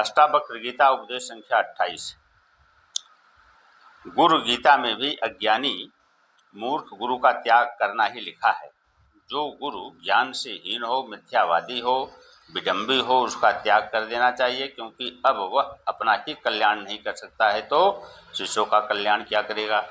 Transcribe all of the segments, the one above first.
अष्टावक्र गीता उपदेश संख्या 28। गुरु गीता में भी अज्ञानी मूर्ख गुरु का त्याग करना ही लिखा है। जो गुरु ज्ञान से हीन हो, मिथ्यावादी हो, विडंबी हो, उसका त्याग कर देना चाहिए, क्योंकि अब वह अपना ही कल्याण नहीं कर सकता है तो शिष्यों का कल्याण क्या करेगा।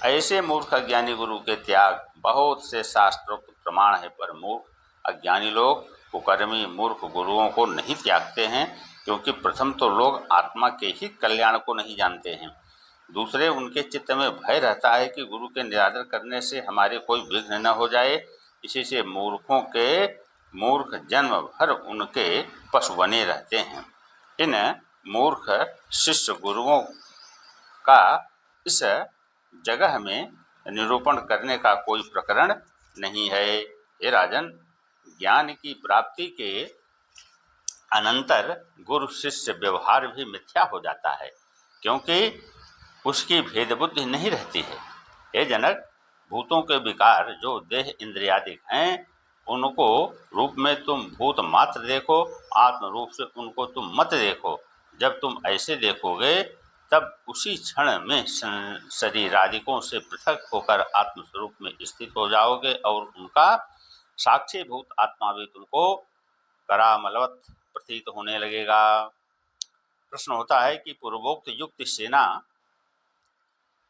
ऐसे मूर्ख अज्ञानी गुरु के त्याग बहुत से शास्त्रोक्त प्रमाण है, पर मूर्ख अज्ञानी लोग कुकर्मी मूर्ख गुरुओं को नहीं त्यागते हैं, क्योंकि प्रथम तो लोग आत्मा के ही कल्याण को नहीं जानते हैं, दूसरे उनके चित्त में भय रहता है कि गुरु के निरादर करने से हमारे कोई विघ्न न हो जाए। इसी से मूर्खों के मूर्ख जन्म भर उनके पशु बने रहते हैं। इन मूर्ख शिष्य गुरुओं का इस जगह में निरूपण करने का कोई प्रकरण नहीं है। हे राजन, ज्ञान की प्राप्ति के अनंतर गुरु शिष्य व्यवहार भी मिथ्या हो जाता है, क्योंकि उसकी भेद बुद्धि नहीं रहती है। हे जनक, भूतों के विकार जो देह इंद्रियादिक हैं, उनको रूप में तुम भूत मात्र देखो, आत्म रूप से उनको तुम मत देखो। जब तुम ऐसे देखोगे तब उसी क्षण में शरीरादिकों से पृथक होकर आत्मस्वरूप में स्थित हो जाओगे और उनका साक्षीभूत आत्मा भी तुमको करामलवत प्रतीत होने लगेगा। प्रश्न होता है कि पूर्वोक्त युक्त सेना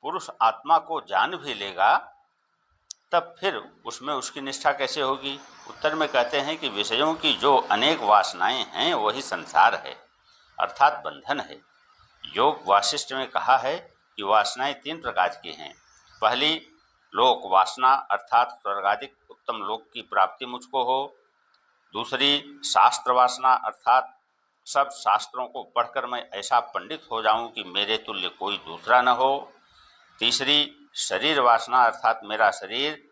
पुरुष आत्मा को जान भी लेगा, तब फिर उसमें उसकी निष्ठा कैसे होगी। उत्तर में कहते हैं कि विषयों की जो अनेक वासनाएं हैं वही संसार है, अर्थात बंधन है। योग वासिष्ठ में कहा है कि वासनाएं 3 प्रकार की हैं। पहली लोक वासना, अर्थात स्वर्गादिक उत्तम लोक की प्राप्ति मुझको हो। दूसरी शास्त्र वासना, अर्थात सब शास्त्रों को पढ़कर मैं ऐसा पंडित हो जाऊं कि मेरे तुल्य कोई दूसरा न हो। तीसरी शरीर वासना, अर्थात मेरा शरीर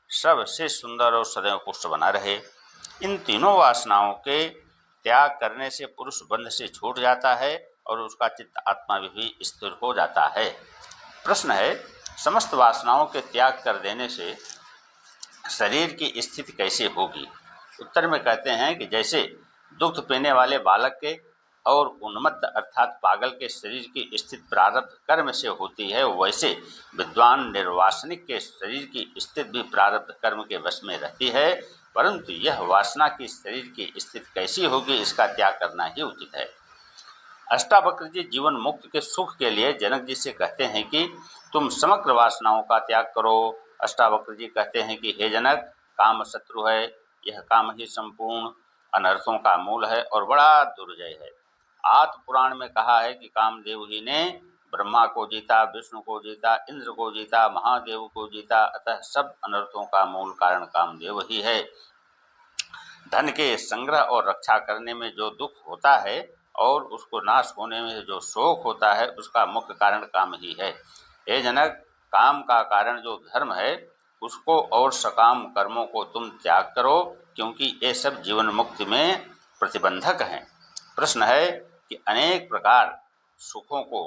सबसे सुंदर और सदैव पुष्ट बना रहे। इन तीनों वासनाओं के त्याग करने से पुरुष बंध से छूट जाता है और उसका चित्त आत्मा भी स्थिर हो जाता है। प्रश्न है, समस्त वासनाओं के त्याग कर देने से शरीर की स्थिति कैसे होगी। उत्तर में कहते हैं कि जैसे दुग्ध पीने वाले बालक के और उन्मत्त अर्थात पागल के शरीर की स्थिति प्रारब्ध कर्म से होती है, वैसे विद्वान निर्वासनिक के शरीर की स्थिति भी प्रारब्ध कर्म के वश में रहती है, परंतु यह वासना की शरीर की स्थिति कैसी होगी, इसका त्याग करना ही उचित है। अष्टावक्र जी जीवन मुक्त के सुख के लिए जनक जी से कहते हैं कि तुम समग्र वासनाओं का त्याग करो। अष्टावक्र जी कहते हैं कि हे जनक, काम शत्रु है, यह काम ही संपूर्ण अनर्थों का मूल है और बड़ा दुर्जय है। आत्म पुराण में कहा है कि कामदेव ही ने ब्रह्मा को जीता, विष्णु को जीता, इंद्र को जीता, महादेव को जीता, अतः सब अनर्थों का मूल कारण कामदेव ही है। धन के संग्रह और रक्षा करने में जो दुख होता है और उसको नाश होने में जो शोक होता है, उसका मुख्य कारण काम ही है। हे जनक, काम का कारण जो धर्म है उसको और सकाम कर्मों को तुम त्याग करो, क्योंकि ये सब जीवन मुक्ति में प्रतिबंधक हैं। प्रश्न है कि अनेक प्रकार सुखों को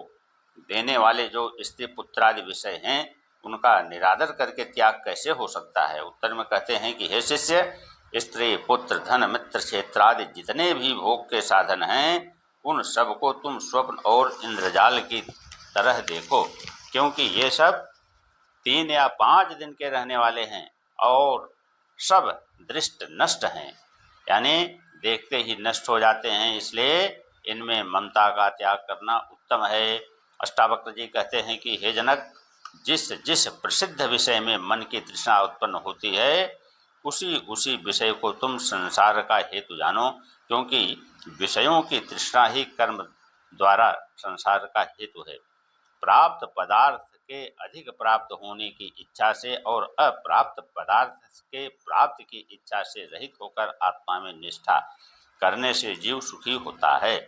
देने वाले जो स्त्री पुत्रादि विषय हैं, उनका निरादर करके त्याग कैसे हो सकता है। उत्तर में कहते हैं कि हे शिष्य, स्त्री पुत्र धन मित्र क्षेत्रादि जितने भी भोग के साधन हैं, उन सब को तुम स्वप्न और इंद्रजाल की तरह देखो, क्योंकि ये सब 3 या 5 दिन के रहने वाले हैं और सब दृष्ट नष्ट हैं, यानी देखते ही नष्ट हो जाते हैं, इसलिए इनमें ममता का त्याग करना उत्तम है। अष्टावक्र जी कहते हैं कि हे जनक, जिस जिस प्रसिद्ध विषय में मन की तृष्णा उत्पन्न होती है, उसी उसी विषय को तुम संसार का हेतु जानो, क्योंकि विषयों की तृष्णा ही कर्म द्वारा संसार का हेतु है। प्राप्त पदार्थ के अधिक प्राप्त होने की इच्छा से और अप्राप्त पदार्थ के प्राप्त की इच्छा से रहित होकर आत्मा में निष्ठा करने से जीव सुखी होता है।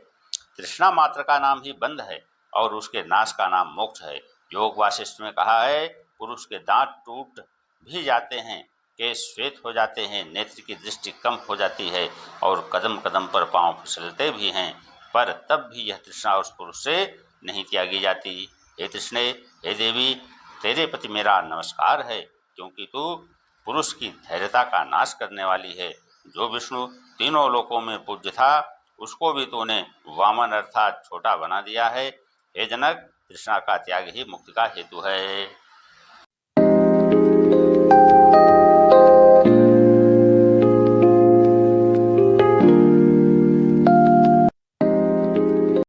तृष्णा मात्र का नाम ही बंध है और उसके नाश का नाम मोक्ष है। योग वासिष्ठ में कहा है, पुरुष के दांत टूट भी जाते हैं, केश श्वेत हो जाते हैं, नेत्र की दृष्टि कम हो जाती है और कदम कदम पर पांव फिसलते भी हैं, पर तब भी यह तृष्णा उस पुरुष से नहीं त्यागी जाती। हे तृष्णे, हे देवी, तेरे प्रति मेरा नमस्कार है, क्योंकि तू पुरुष की धैर्यता का नाश करने वाली है। जो विष्णु तीनों लोकों में पूज्य था, उसको भी तूने वामन अर्थात छोटा बना दिया है। हे जनक, तृष्णा का त्याग ही मुक्ति का हेतु है।